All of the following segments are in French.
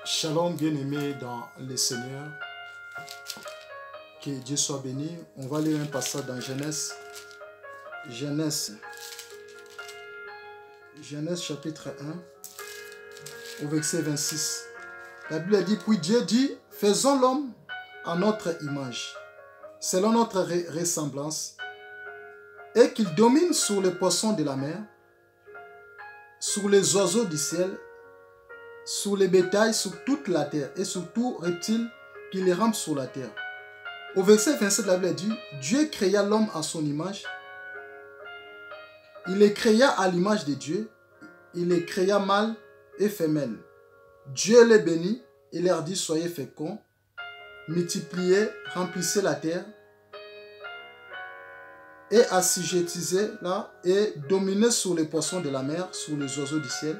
Shalom bien-aimés dans le Seigneur, que Dieu soit béni. On va lire un passage dans Genèse chapitre 1 au verset 26. La Bible dit, puis Dieu dit, faisons l'homme à notre image, selon notre ressemblance, et qu'il domine sur les poissons de la mer, sur les oiseaux du ciel, sur les bétails, sur toute la terre, et sur tout reptile qui les rampe sur la terre. Au verset 27, la Bible dit, Dieu créa l'homme à son image. Il les créa à l'image de Dieu. Il les créa mâle et femelle. Dieu les bénit et leur dit, soyez féconds, multipliez, remplissez la terre, et assujettissez-la, et dominez sur les poissons de la mer, sur les oiseaux du ciel,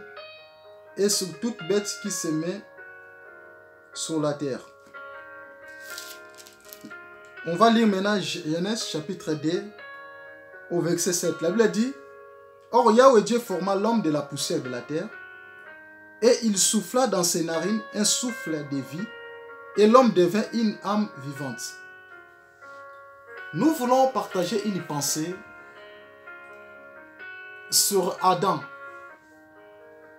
et sur toute bête qui se met sur la terre. On va lire maintenant Genèse chapitre 2 au verset 7. La Bible dit, or Yahweh Dieu forma l'homme de la poussière de la terre, et il souffla dans ses narines un souffle de vie, et l'homme devint une âme vivante. Nous voulons partager une pensée sur Adam.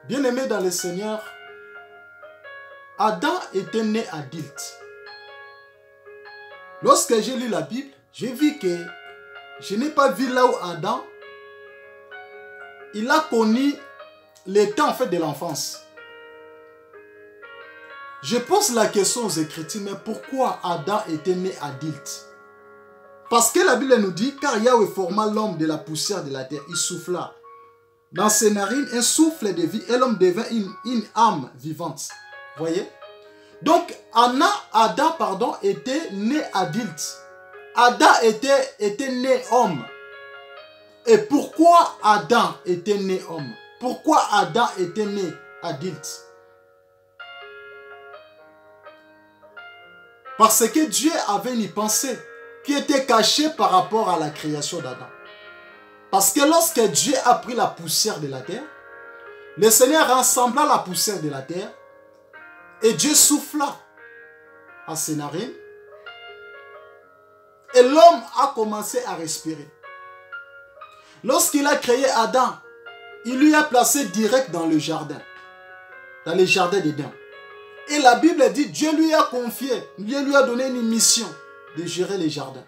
Bien-aimé dans le Seigneur, Adam était né adulte. Lorsque j'ai lu la Bible, j'ai vu que je n'ai pas vu là où Adam, il a connu les temps en fait de l'enfance. Je pose la question aux Écritures, mais pourquoi Adam était né adulte? Parce que la Bible nous dit, car Yahweh forma l'homme de la poussière de la terre, il souffla dans ses narines un souffle de vie, et l'homme devint une âme vivante. Voyez? Donc, Adam était né adulte. Adam était né homme. Et pourquoi Adam était né homme? Pourquoi Adam était né adulte? Parce que Dieu avait une pensée qui était cachée par rapport à la création d'Adam. Parce que lorsque Dieu a pris la poussière de la terre, le Seigneur rassembla la poussière de la terre et Dieu souffla à ses narines et l'homme a commencé à respirer. Lorsqu'il a créé Adam, il lui a placé direct dans le jardin d'Éden. Et la Bible dit, Dieu lui a confié, Dieu lui a donné une mission de gérer les jardins.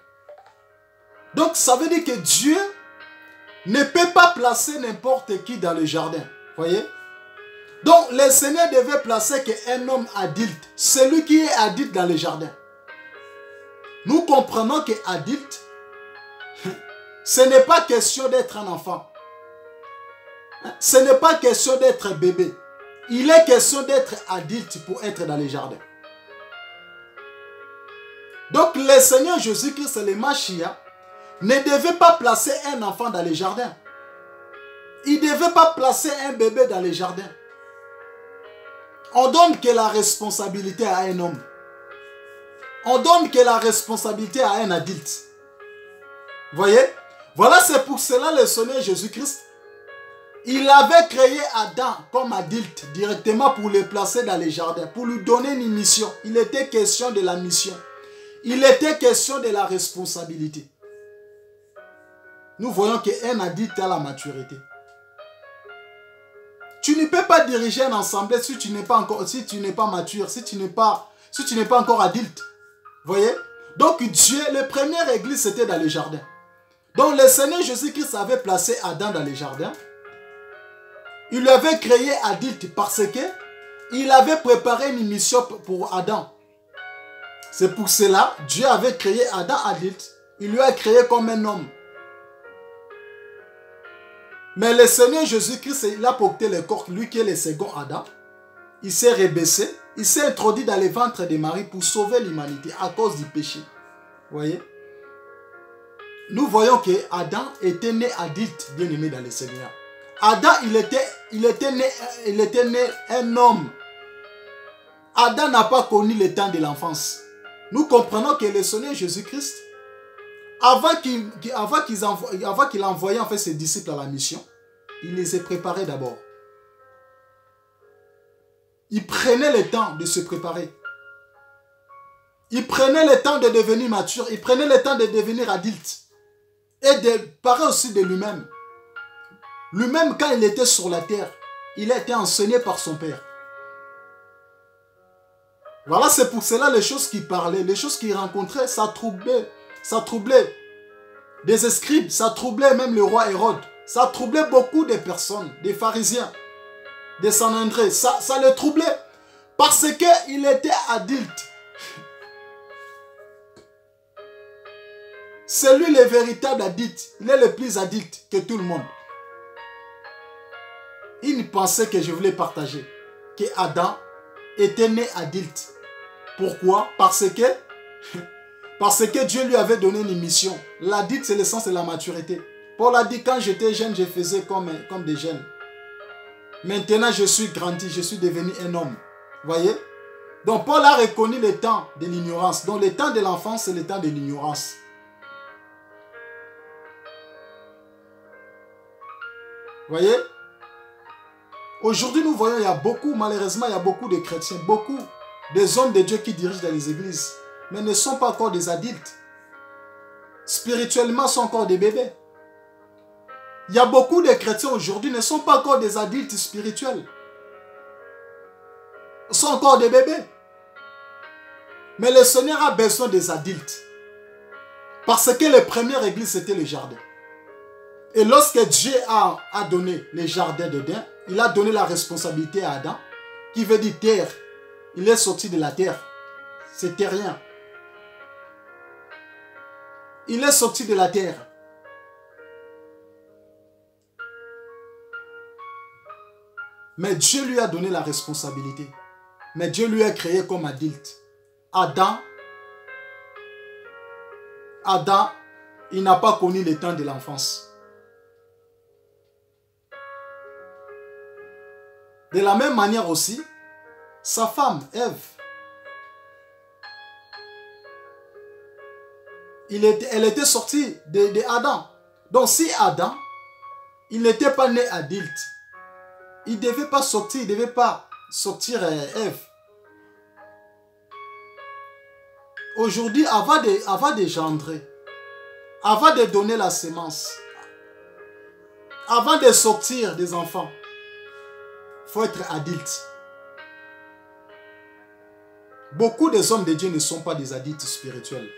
Donc ça veut dire que Dieu ne peut pas placer n'importe qui dans le jardin. Voyez? Donc le Seigneur devait placer qu'un homme adulte, celui qui est adulte dans le jardin. Nous comprenons que adulte, ce n'est pas question d'être un enfant. Ce n'est pas question d'être bébé. Il est question d'être adulte pour être dans les jardins. Donc le Seigneur Jésus-Christ, le Mashiach, ne devait pas placer un enfant dans les jardins. Il ne devait pas placer un bébé dans les jardins. On donne que la responsabilité à un homme. On donne que la responsabilité à un adulte. Voyez? Voilà, c'est pour cela le Seigneur Jésus-Christ, il avait créé Adam comme adulte directement pour le placer dans les jardins, pour lui donner une mission. Il était question de la mission. Il était question de la responsabilité. Nous voyons qu'un adulte a la maturité. Tu ne peux pas diriger un assemblée si tu n'es pas mature, si tu n'es pas encore adulte. Voyez? Donc Dieu, la première église, c'était dans les jardins. Donc le Seigneur Jésus-Christ avait placé Adam dans les jardins. Il l'avait créé adulte parce que il avait préparé une mission pour Adam. C'est pour cela que Dieu avait créé Adam adulte. Il lui a créé comme un homme. Mais le Seigneur Jésus-Christ, il a porté le corps, lui qui est le second Adam. Il s'est rebaissé. Il s'est introduit dans le ventre de Marie pour sauver l'humanité à cause du péché. Vous voyez? Nous voyons que Adam était né adulte, bien aimé dans le Seigneur. Adam, il était né un homme. Adam n'a pas connu le temps de l'enfance. Nous comprenons que le Seigneur Jésus-Christ, avant qu'il envoie en fait ses disciples à la mission, il les a préparés d'abord. il prenait le temps de se préparer. Il prenait le temps de devenir mature. Il prenait le temps de devenir adulte. Et de parler aussi de lui-même. Lui-même, quand il était sur la terre, il a été enseigné par son père. Voilà, c'est pour cela les choses qu'il parlait, les choses qu'il rencontrait, ça troublait des scribes, ça troublait même le roi Hérode. Ça troublait beaucoup de personnes, des pharisiens, des Sanhedrin. Ça le troublait parce qu'il était adulte. C'est lui le véritable adulte. Il est le plus adulte que tout le monde. Il pensait que je voulais partager que Adam était né adulte. Pourquoi? Parce que Dieu lui avait donné une mission. L'adulte, c'est le sens de la maturité. Paul a dit, quand j'étais jeune, je faisais comme des jeunes. Maintenant, je suis grandi, je suis devenu un homme. Voyez? Donc, Paul a reconnu le temps de l'ignorance. Donc, le temps de l'enfance, c'est le temps de l'ignorance. Voyez? Aujourd'hui, nous voyons, malheureusement, il y a beaucoup de chrétiens, beaucoup des hommes de Dieu qui dirigent dans les églises, mais ne sont pas encore des adultes. Spirituellement, sont encore des bébés. Il y a beaucoup de chrétiens aujourd'hui qui ne sont pas encore des adultes spirituels. Ils sont encore des bébés. Mais le Seigneur a besoin des adultes. Parce que la première église, c'était le jardin. Et lorsque Dieu a donné le jardin d'Éden, il a donné la responsabilité à Adam, qui veut dire terre. Il est sorti de la terre. C'était rien. Il est sorti de la terre. Mais Dieu lui a donné la responsabilité. Mais Dieu lui a créé comme adulte. Adam, il n'a pas connu le temps de l'enfance. De la même manière aussi, sa femme, Ève, elle était sortie de Adam. Donc si Adam, il n'était pas né adulte, il ne devait pas sortir Ève. Aujourd'hui, avant de gendrer, avant de donner la sémence, avant de sortir des enfants, il faut être adulte. Beaucoup des hommes de Dieu ne sont pas des adultes spirituels.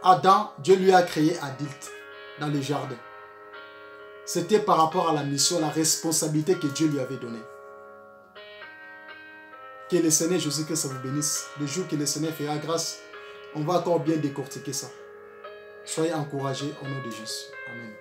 Adam, Dieu lui a créé adulte dans le jardin. C'était par rapport à la mission, la responsabilité que Dieu lui avait donnée. Que le Seigneur Jésus-Christ vous bénisse. Le jour que le Seigneur fera grâce, on va encore bien décortiquer ça. Soyez encouragés au nom de Jésus. Amen.